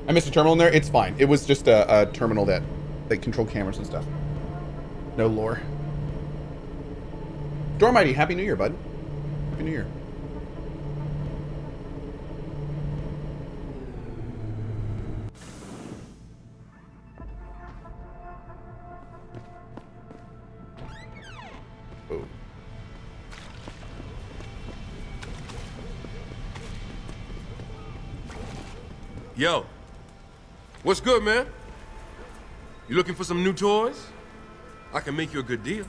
I missed a terminal in there. It's fine. It was just a terminal that controlled cameras and stuff. No lore. Dormighty, Happy New Year, bud. Happy New Year. Oh. Yo, what's good, man? You looking for some new toys? I can make you a good deal.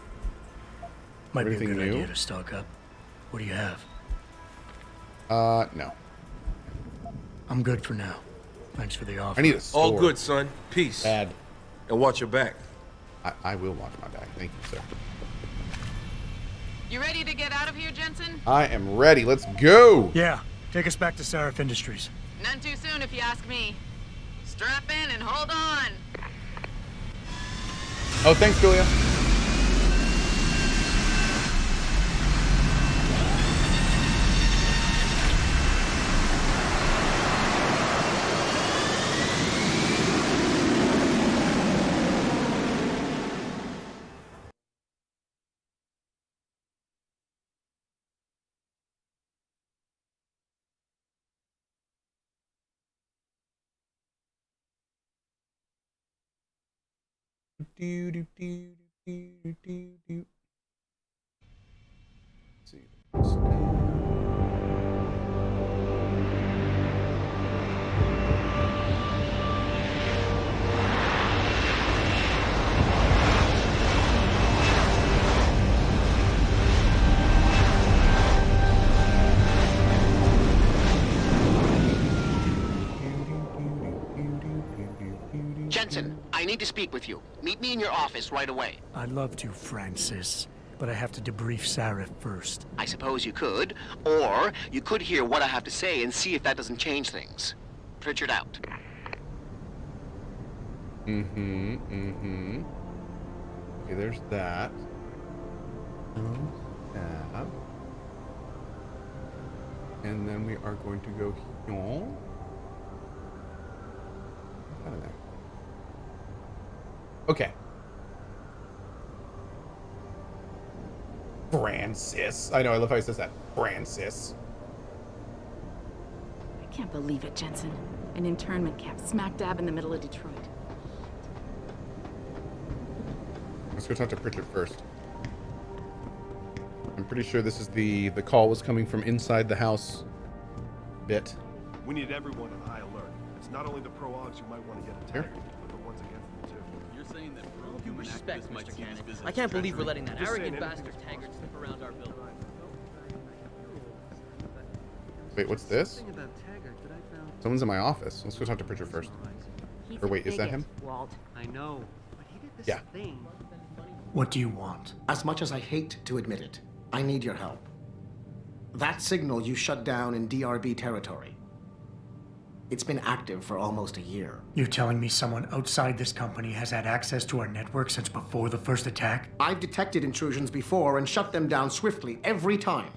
Might be a Everything good new? idea to stock up. What do you have? No. I'm good for now. Thanks for the offer. I need a store. All good, son. Peace. Bad. And watch your back. I will watch my back. Thank you, sir. You ready to get out of here, Jensen? I am ready. Let's go. Yeah, take us back to Sarif Industries. None too soon, if you ask me. Strap in and hold on. Oh, thanks, Julia. Do, do, do, do, do, do, do. Let's see. Jensen, I need to speak with you. Meet me in your office right away. I'd love to, Francis, but I have to debrief Sarif first. I suppose you could, or you could hear what I have to say and see if that doesn't change things. Pritchard out. Mm-hmm. Okay, there's that. Tab. And then we are going to go here. Out of there. Okay. Francis. I know, I love how he says that. Francis. I can't believe it, Jensen. An internment camp smack dab in the middle of Detroit. Let's go talk to Pritchard first. I'm pretty sure this is the call was coming from inside the house bit. We need everyone on high alert. It's not only the pro-ogs who might want to get attacked, but the ones against them too. You're saying that Due respect, might Mr. see this Cannon. business I can't believe we're treachery. letting that Just saying arrogant anything's bastard Taggart possible. slip around our building. Wait, what's this? Someone's in my office. Let's go talk to Pritchard first. He's Or wait, a is that bigot, him? Walt. I know, but he did this Yeah. thing. What do you want? As much as I hate to admit it, I need your help. That signal you shut down in DRB territory. It's been active for almost a year. You're telling me someone outside this company has had access to our network since before the first attack? I've detected intrusions before and shut them down swiftly every time.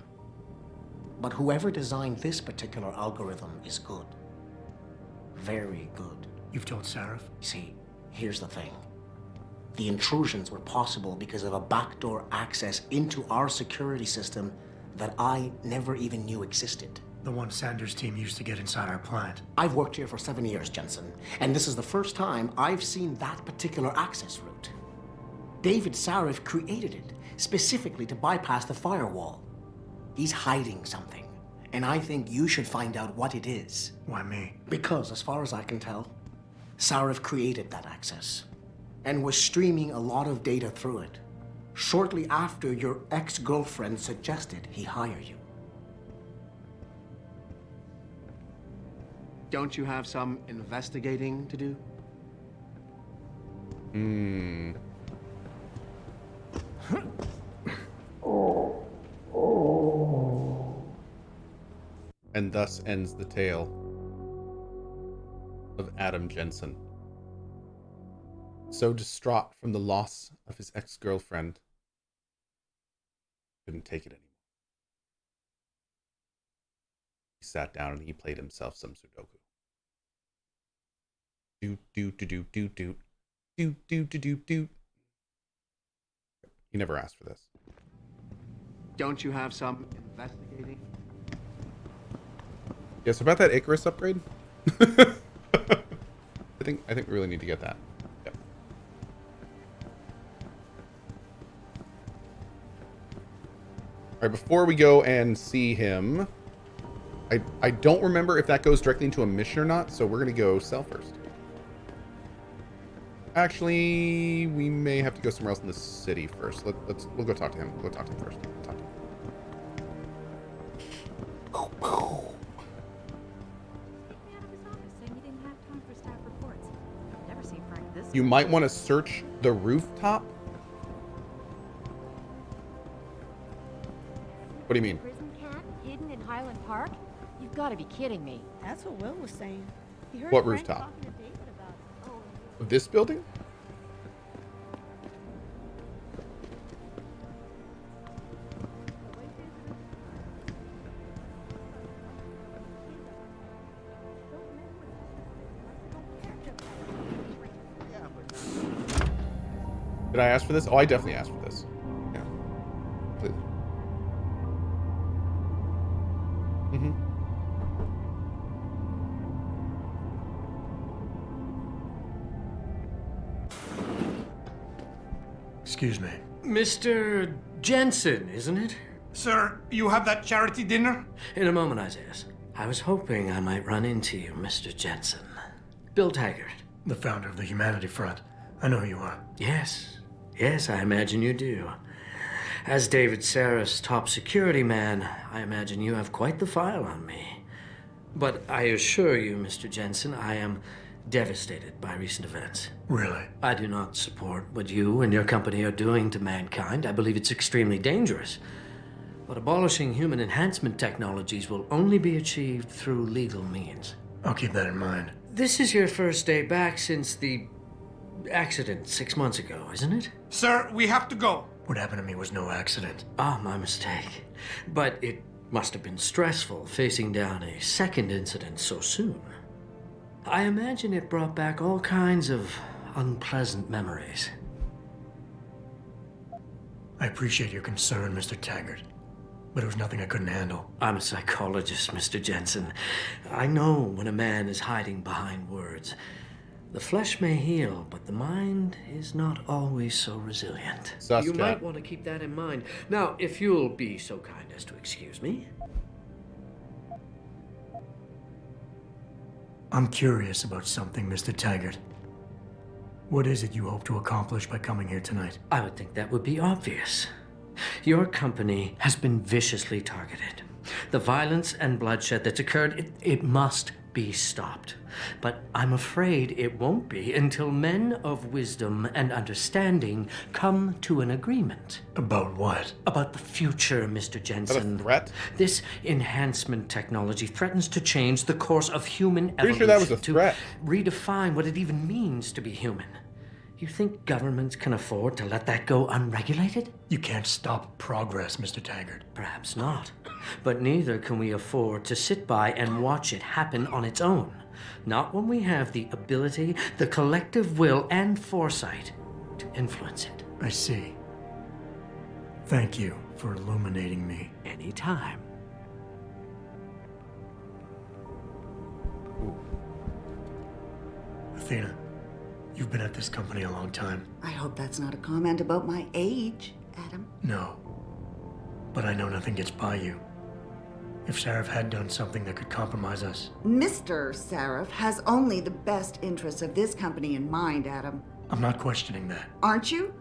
But whoever designed this particular algorithm is good. Very good. You've told Sarif? See, here's the thing. The intrusions were possible because of a backdoor access into our security system that I never even knew existed. The one Sanders' team used to get inside our plant. I've worked here for 7 years, Jensen, and this is the first time I've seen that particular access route. David Sarif created it specifically to bypass the firewall. He's hiding something, and I think you should find out what it is. Why me? Because, as far as I can tell, Sarif created that access and was streaming a lot of data through it shortly after your ex-girlfriend suggested he hire you. Don't you have some investigating to do? And thus ends the tale of Adam Jensen. So distraught from the loss of his ex-girlfriend, couldn't take it anymore. He sat down and he played himself some Sudoku. Do do do do do do do do do do do. You never asked for this. Don't you have some investigating? Yeah, so about that Icarus upgrade. I think we really need to get that. Yep. All right, before we go and see him, I don't remember if that goes directly into a mission or not, so we're gonna go sell first. Actually, we may have to go somewhere else in the city first. We'll go talk to him. We'll go talk to him first. Talk to him. You might want to search the rooftop. What do you mean? Prison cat hidden in Highland Park? You've got to be kidding me. That's what Will was saying. He heard What a friend rooftop? talking to David about it. Oh, This building? Did I ask for this? Oh, I definitely asked for this. Yeah. Completely. Mm-hmm. Excuse me. Mr. Jensen, isn't it? Sir, you have that charity dinner? In a moment, Isaiah. I was hoping I might run into you, Mr. Jensen. Bill Taggart. The founder of the Humanity Front. I know who you are. Yes, I imagine you do. As David Sarif's top security man, I imagine you have quite the file on me. But I assure you, Mr. Jensen, I am devastated by recent events. Really? I do not support what you and your company are doing to mankind. I believe it's extremely dangerous. But abolishing human enhancement technologies will only be achieved through legal means. I'll keep that in mind. This is your first day back since the accident 6 months ago, isn't it? Sir, we have to go. What happened to me was no accident. Ah, my mistake. But it must have been stressful facing down a second incident so soon. I imagine it brought back all kinds of unpleasant memories. I appreciate your concern, Mr. Taggart, but it was nothing I couldn't handle. I'm a psychologist, Mr. Jensen. I know when a man is hiding behind words. The flesh may heal, but the mind is not always so resilient. Sus You cat. might want to keep that in mind. Now, if you'll be so kind as to excuse me. I'm curious about something, Mr. Taggart. What is it you hope to accomplish by coming here tonight? I would think that would be obvious. Your company has been viciously targeted. The violence and bloodshed that's occurred, it must be stopped. But I'm afraid it won't be until men of wisdom and understanding come to an agreement. About what? About the future, Mr. Is that Jensen. a threat? This enhancement technology threatens to change the course of human Pretty evolution, sure that was a to threat. redefine what it even means to be human. You think governments can afford to let that go unregulated? You can't stop progress, Mr. Taggart. Perhaps not. But neither can we afford to sit by and watch it happen on its own. Not when we have the ability, the collective will, and foresight to influence it. I see. Thank you for illuminating me. Anytime. Athena, you've been at this company a long time. I hope that's not a comment about my age, Adam. No. But I know nothing gets by you. If Sarif had done something that could compromise us, Mr. Sarif has only the best interests of this company in mind, Adam. I'm not questioning that. Aren't you?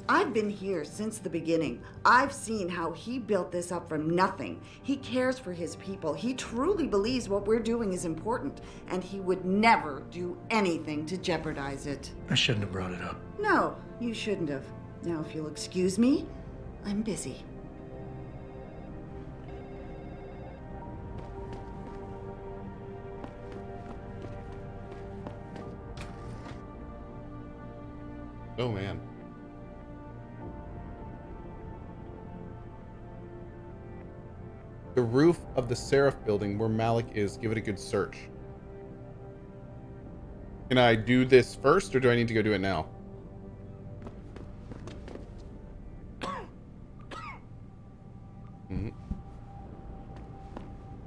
I've been here since the beginning. I've seen how he built this up from nothing. He cares for his people. He truly believes what we're doing is important, and he would never do anything to jeopardize it. I shouldn't have brought it up. No, you shouldn't have. Now, if you'll excuse me, I'm busy. Oh, man. The roof of the Sarif building where Malik is. Give it a good search. Can I do this first, or do I need to go do it now?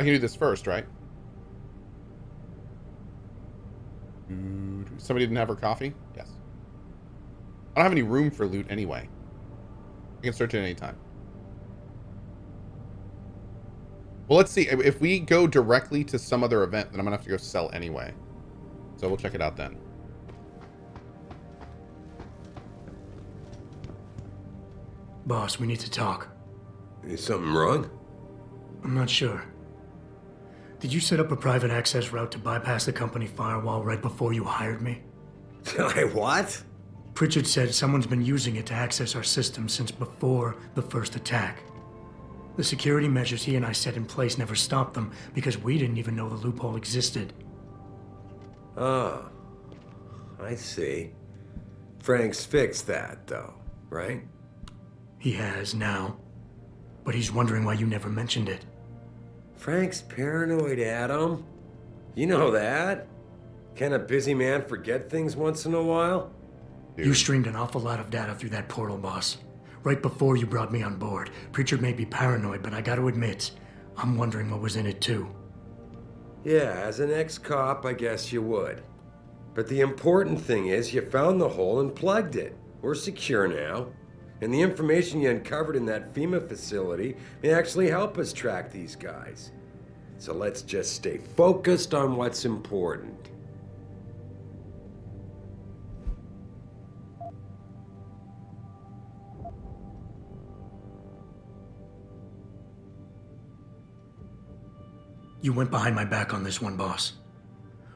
I can do this first, right? Somebody didn't have her coffee? Yes. I don't have any room for loot anyway. I can search it any time. Well, let's see. If we go directly to some other event, then I'm going to have to go sell anyway. So we'll check it out then. Boss, we need to talk. Is something wrong? I'm not sure. Did you set up a private access route to bypass the company firewall right before you hired me? What? Pritchard said someone's been using it to access our system since before the first attack. The security measures he and I set in place never stopped them because we didn't even know the loophole existed. Oh, I see. Frank's fixed that, though, right? He has now, but he's wondering why you never mentioned it. Frank's paranoid, Adam. You know that. Can a busy man forget things once in a while? You streamed an awful lot of data through that portal, boss. Right before you brought me on board. Pritchard may be paranoid, but I gotta admit, I'm wondering what was in it too. Yeah, as an ex-cop, I guess you would. But the important thing is you found the hole and plugged it. We're secure now. And the information you uncovered in that FEMA facility may actually help us track these guys. So let's just stay focused on what's important. You went behind my back on this one, boss.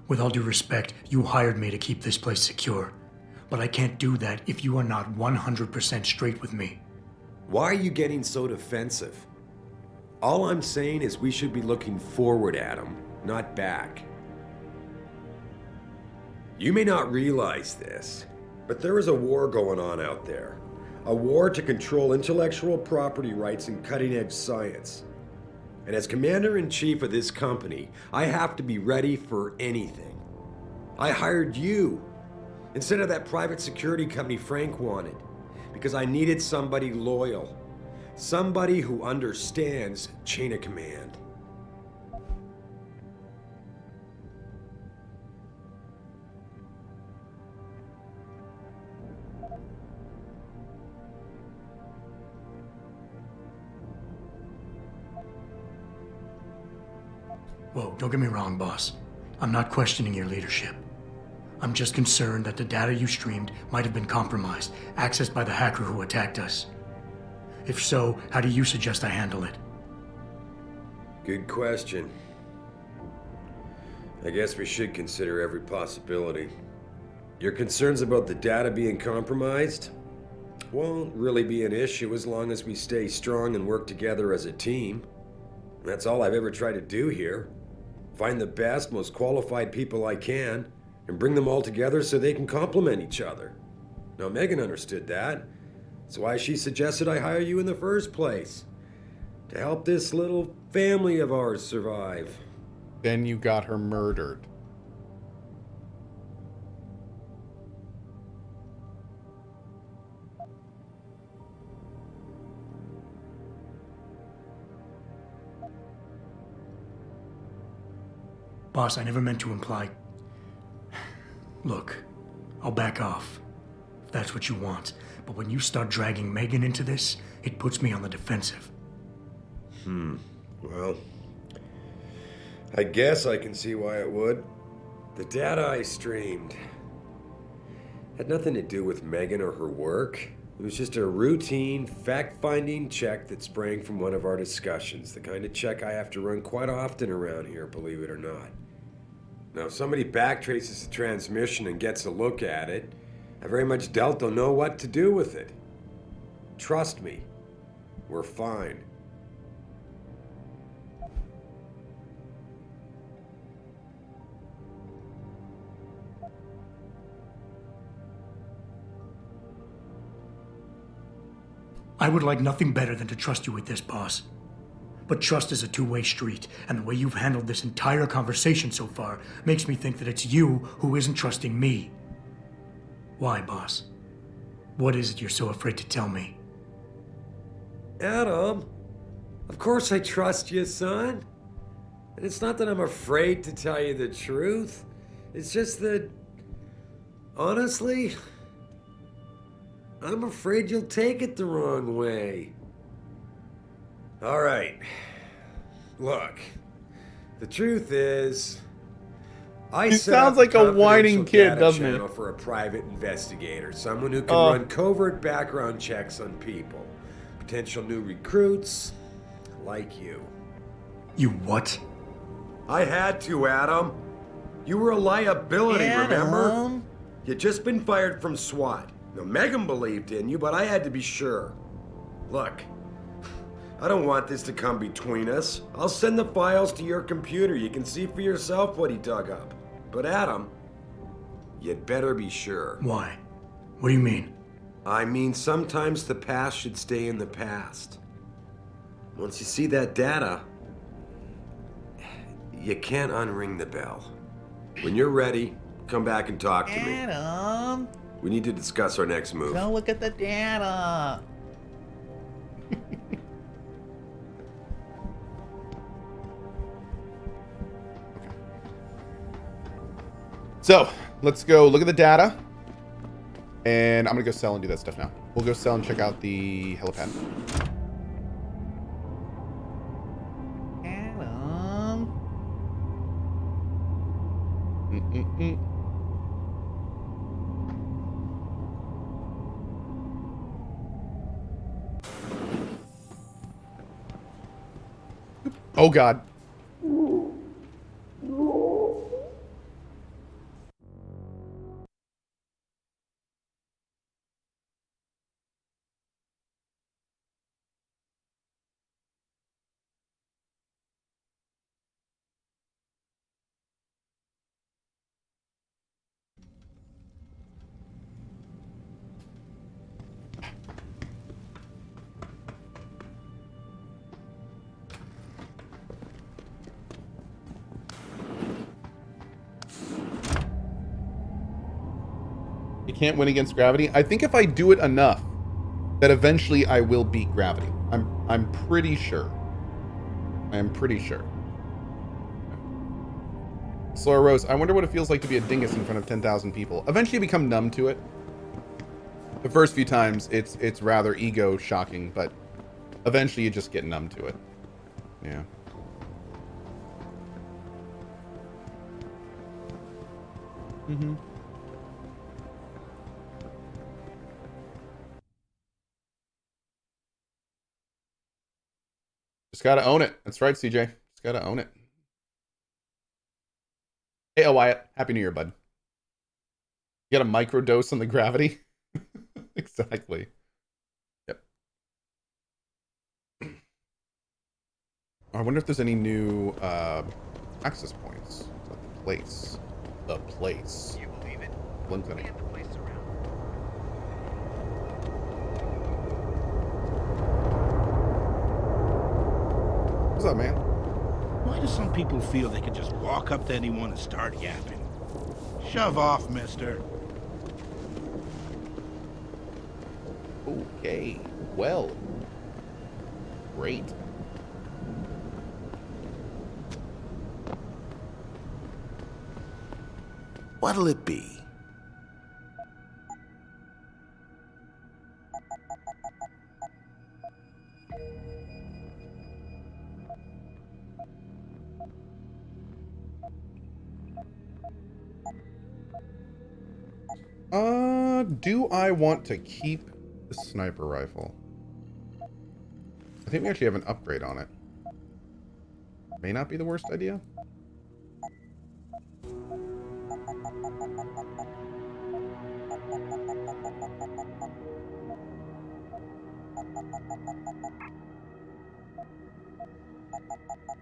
With all due respect, you hired me to keep this place secure. But I can't do that if you are not 100% straight with me. Why are you getting so defensive? All I'm saying is we should be looking forward, Adam, not back. You may not realize this, but there is a war going on out there. A war to control intellectual property rights and cutting-edge science. And as commander-in-chief of this company, I have to be ready for anything. I hired you instead of that private security company Frank wanted, because I needed somebody loyal. Somebody who understands chain of command. Whoa, don't get me wrong, boss. I'm not questioning your leadership. I'm just concerned that the data you streamed might have been compromised, accessed by the hacker who attacked us. If so, how do you suggest I handle it? Good question. I guess we should consider every possibility. Your concerns about the data being compromised won't really be an issue as long as we stay strong and work together as a team. That's all I've ever tried to do here. Find the best, most qualified people I can, and bring them all together so they can complement each other. Now, Megan understood that. That's why she suggested I hire you in the first place. To help this little family of ours survive. Then you got her murdered. Boss, I never meant to imply... Look, I'll back off, if that's what you want. But when you start dragging Megan into this, it puts me on the defensive. Well, I guess I can see why it would. The data I streamed had nothing to do with Megan or her work. It was just a routine, fact-finding check that sprang from one of our discussions. The kind of check I have to run quite often around here, believe it or not. Now, if somebody backtraces the transmission and gets a look at it, I very much doubt they'll know what to do with it. Trust me, we're fine. I would like nothing better than to trust you with this, boss. But trust is a two-way street, and the way you've handled this entire conversation so far makes me think that it's you who isn't trusting me. Why, boss? What is it you're so afraid to tell me? Adam, of course I trust you, son. And it's not that I'm afraid to tell you the truth. It's just that, honestly, I'm afraid you'll take it the wrong way. All right. Look, the truth is, I He set sounds up like a whining confidential kid, data doesn't he? channel for a private investigator, someone who can run covert background checks on people, potential new recruits, like you. You what? I had to, Adam. You were a liability, remember? You'd just been fired from SWAT. Now, Megan believed in you, but I had to be sure. Look, I don't want this to come between us. I'll send the files to your computer. You can see for yourself what he dug up. But Adam, you'd better be sure. Why? What do you mean? I mean, sometimes the past should stay in the past. Once you see that data, you can't unring the bell. When you're ready, come back and talk to me. Adam, We need to discuss our next move. go look at the data. So, let's go look at the data. And I'm going to go sell and do that stuff now. We'll go sell and check out the helipad. Adam. Oh, God. You can't win against gravity. I think if I do it enough, that eventually I will beat gravity. I'm pretty sure. I am pretty sure. Slower Rose, I wonder what it feels like to be a dingus in front of 10,000 people. Eventually you become numb to it. The first few times it's rather ego shocking, but eventually you just get numb to it. Yeah. Mm-hmm. Just gotta own it. That's right, CJ. Just gotta own it. Hey, Wyatt. Happy New Year, bud. You got a microdose on the gravity? Exactly. Yep. I wonder if there's any new access points. The place. The place. You believe it? Glimpse any. What's up, man? Why do some people feel they can just walk up to anyone and start yapping? Shove off, mister. Okay. Well. Great. What'll it be? Do I want to keep the sniper rifle? I think we actually have an upgrade on it. May not be the worst idea.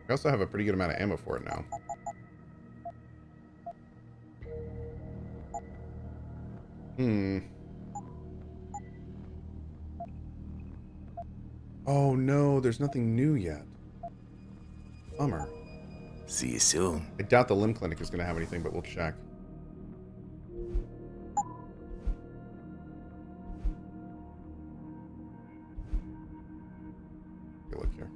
We also have a pretty good amount of ammo for it now. Oh no, there's nothing new yet. Bummer. See you soon. I doubt the limb clinic is going to have anything, but we'll check. Take a look here.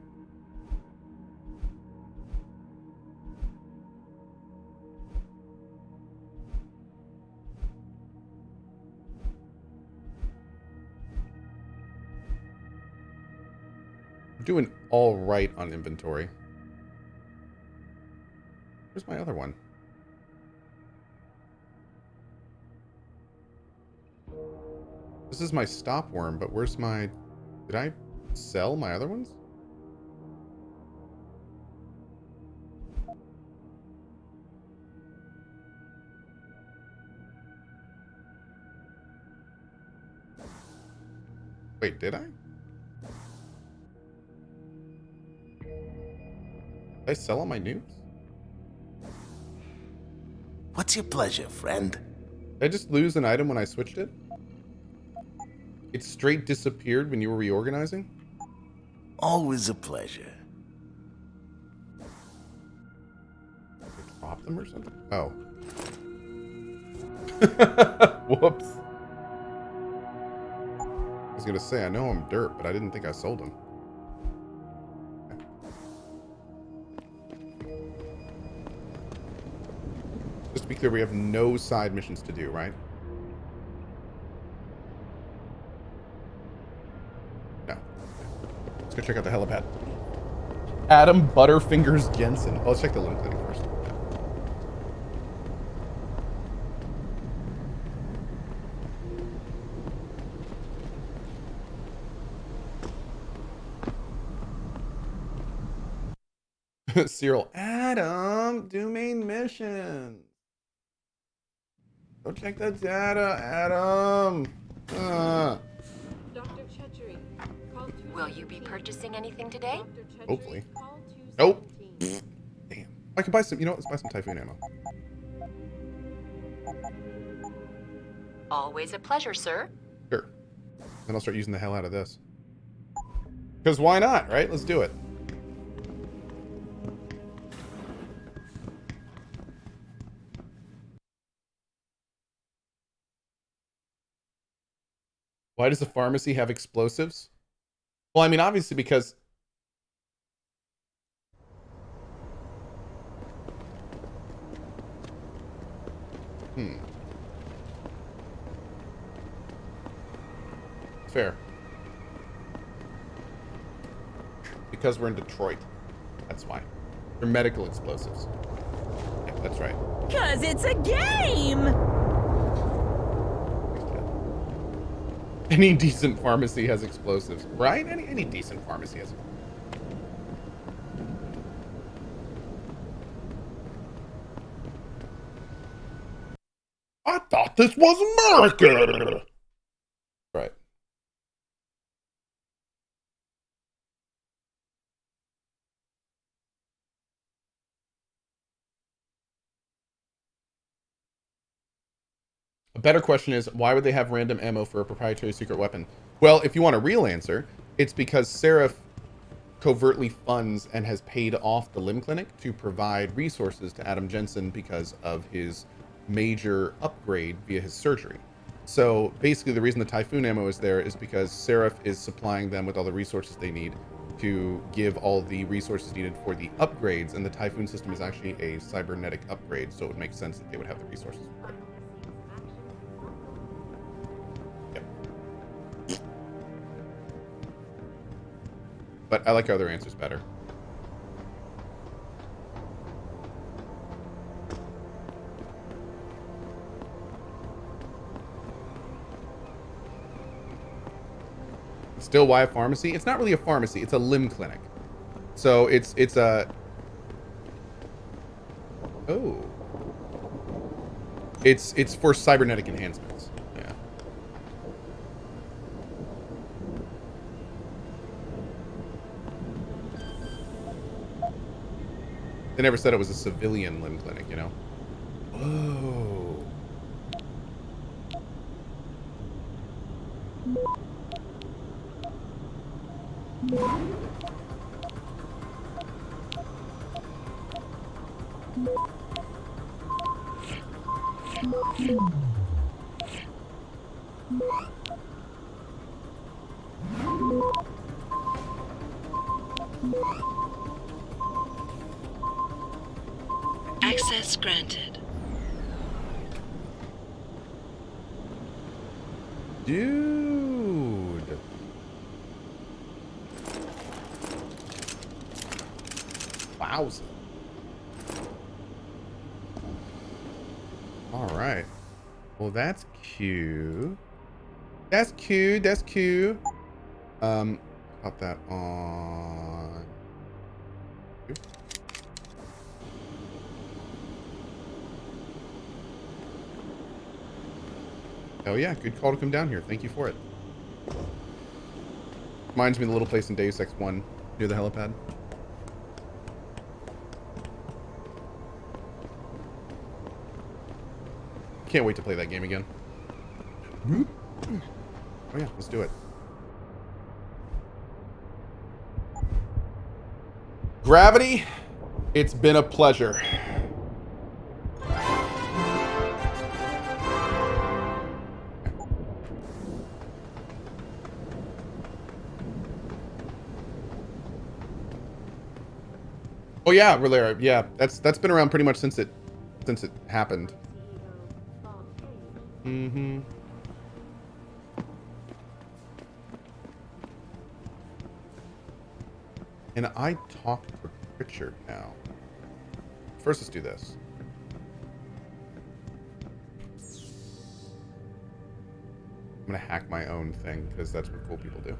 I'm doing all right on inventory. Where's my other one? This is my stop worm, but where's my... Did I sell my other ones? Wait, did I? Did I sell all my nukes? What's your pleasure, friend? Did I just lose an item when I switched it? It straight disappeared when you were reorganizing? Always a pleasure. I dropped them or something? Oh. Whoops. I was gonna say, I know I'm dirt, but I didn't think I sold them. Just to be clear, we have no side missions to do, right? No. Let's go check out the helipad. Adam Butterfingers Jensen. Oh, let's check the limb clinic first. Cyril, Adam, do main mission. Go check the data, Adam. Will you be purchasing anything today? Hopefully. Nope. Damn. I can buy some, you know what? Let's buy some Typhoon ammo. Always a pleasure, sir. Sure. Then I'll start using the hell out of this. Because why not, right? Let's do it. Why does the pharmacy have explosives? Well, I mean, obviously because... Fair. Because we're in Detroit. That's why. They're medical explosives. Yeah, that's right. 'Cause it's a game! Any decent pharmacy has explosives, right? Any decent pharmacy has. I thought this was America. Right. A better question is, why would they have random ammo for a proprietary secret weapon? Well, if you want a real answer, it's because Sarif covertly funds and has paid off the limb clinic to provide resources to Adam Jensen because of his major upgrade via his surgery. So basically the reason the Typhoon ammo is there is because Sarif is supplying them with all the resources they need to give all the resources needed for the upgrades, and the Typhoon system is actually a cybernetic upgrade, so it would make sense that they would have the resources for it. But I like other answers better. Still, why a pharmacy? It's not really a pharmacy. It's a limb clinic. So it's a... Oh. It's for cybernetic enhancements. Yeah. They never said it was a civilian limb clinic, you know? Oh. Access granted. Dude. Wowza. All right. Well, that's cute. That's cute. That's cute. Pop that on. Oh yeah, good call to come down here. Thank you for it. Reminds me of the little place in Deus Ex 1 near the helipad. Can't wait to play that game again. Oh yeah, let's do it. Gravity, it's been a pleasure. Oh yeah, Relera. Yeah, that's been around pretty much since it happened. Mm-hmm. And I talk to Richard now. First, let's do this. I'm gonna hack my own thing because that's what cool people do.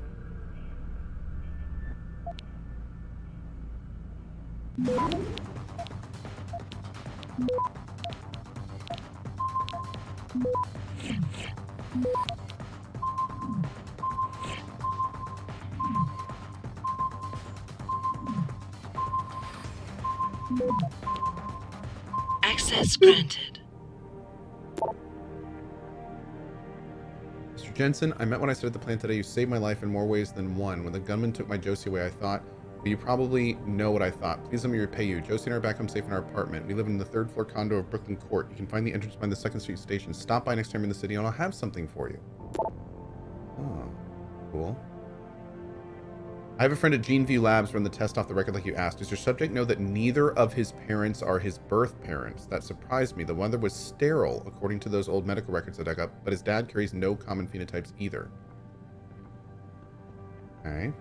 Access granted. Mr. Jensen, I meant what I said at the plant today. You saved my life in more ways than one. When the gunman took my Josie away, I thought, well, you probably know what I thought. Please let me repay you. Josie and I are back home safe in our apartment. We live in the 3rd floor condo of Brooklyn Court. You can find the entrance behind the 2nd Street station. Stop by next time you're in the city and I'll have something for you. Oh, cool. I have a friend at GeneView Labs run the test off the record like you asked. Does your subject know that neither of his parents are his birth parents? That surprised me. The mother was sterile, according to those old medical records I dug up, but his dad carries no common phenotypes either. Okay.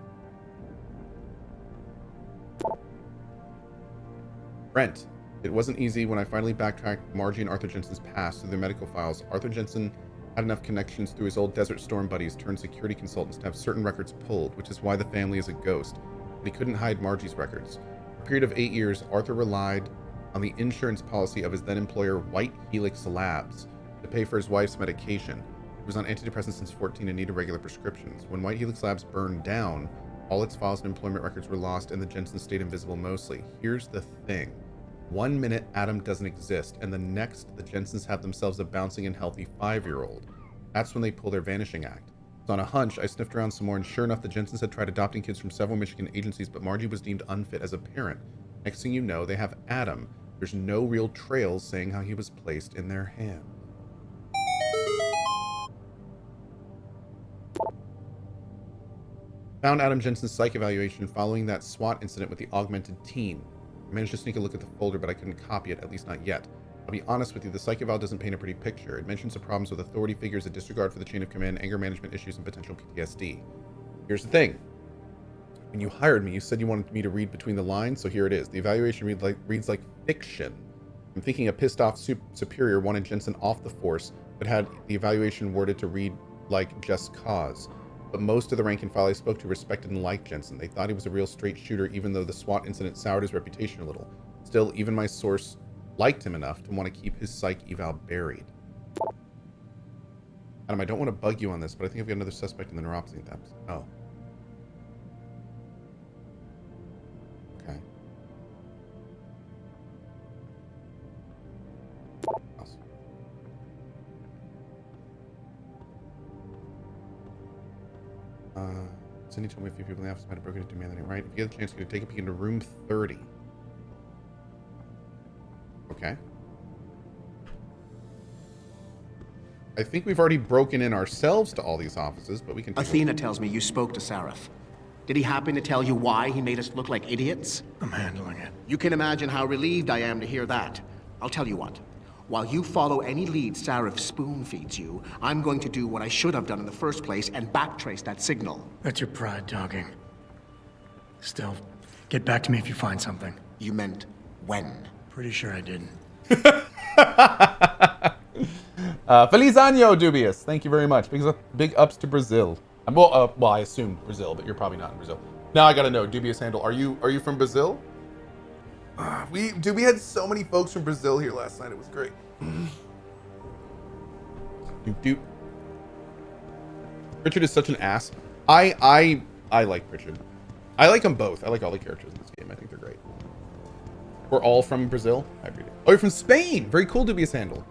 Brent, it wasn't easy when I finally backtracked Margie and Arthur Jensen's past through their medical files. Arthur Jensen had enough connections through his old Desert Storm buddies turned security consultants to have certain records pulled, which is why the family is a ghost. But he couldn't hide Margie's records. For a period of 8 years, Arthur relied on the insurance policy of his then employer, White Helix Labs, to pay for his wife's medication. He was on antidepressants since 14 and needed regular prescriptions. When White Helix Labs burned down, all its files and employment records were lost and the Jensens stayed invisible mostly. Here's the thing. 1 minute, Adam doesn't exist, and the next, the Jensens have themselves a bouncing and healthy 5-year-old. That's when they pull their vanishing act. So on a hunch, I sniffed around some more, and sure enough, the Jensens had tried adopting kids from several Michigan agencies, but Margie was deemed unfit as a parent. Next thing you know, they have Adam. There's no real trails saying how he was placed in their hands. Found Adam Jensen's psych evaluation following that SWAT incident with the augmented teen. I managed to sneak a look at the folder, but I couldn't copy it, at least not yet. I'll be honest with you, the psych eval doesn't paint a pretty picture. It mentions the problems with authority figures, a disregard for the chain of command, anger management issues, and potential PTSD. Here's the thing. When you hired me, you said you wanted me to read between the lines, so here it is. The evaluation reads like fiction. I'm thinking a pissed off superior wanted Jensen off the force, but had the evaluation worded to read like just cause. But most of the rank and file I spoke to respected and liked Jensen. They thought he was a real straight shooter, even though the SWAT incident soured his reputation a little. Still, even my source liked him enough to want to keep his psych eval buried. Adam, I don't want to bug you on this, but I think I've got another suspect in the neuropathy attempts. Oh. Okay. Awesome. Cindy told me a few people in the office might have broken into me that night, right? If you get a chance, you could take a peek into room 30. Okay. I think we've already broken in ourselves to all these offices, but we can take Athena tells me you spoke to Sarif. Did he happen to tell you why he made us look like idiots? I'm handling it. You can imagine how relieved I am to hear that. I'll tell you what. While you follow any lead Sarif spoon feeds you, I'm going to do what I should have done in the first place and backtrace that signal. That's your pride talking. Still, get back to me if you find something. You meant when? Pretty sure I didn't. Feliz Año, Dubious. Thank you very much. Big ups to Brazil. Well, I assume Brazil, but you're probably not in Brazil. Now I gotta know, Dubious Handle, are you from Brazil? We had so many folks from Brazil here last night. It was great. Doop. Pritchard is such an ass. I like Pritchard. I like them both. I like all the characters in this game. I think they're great. We're all from Brazil. Oh, you're from Spain. Very cool, Dubious Handle.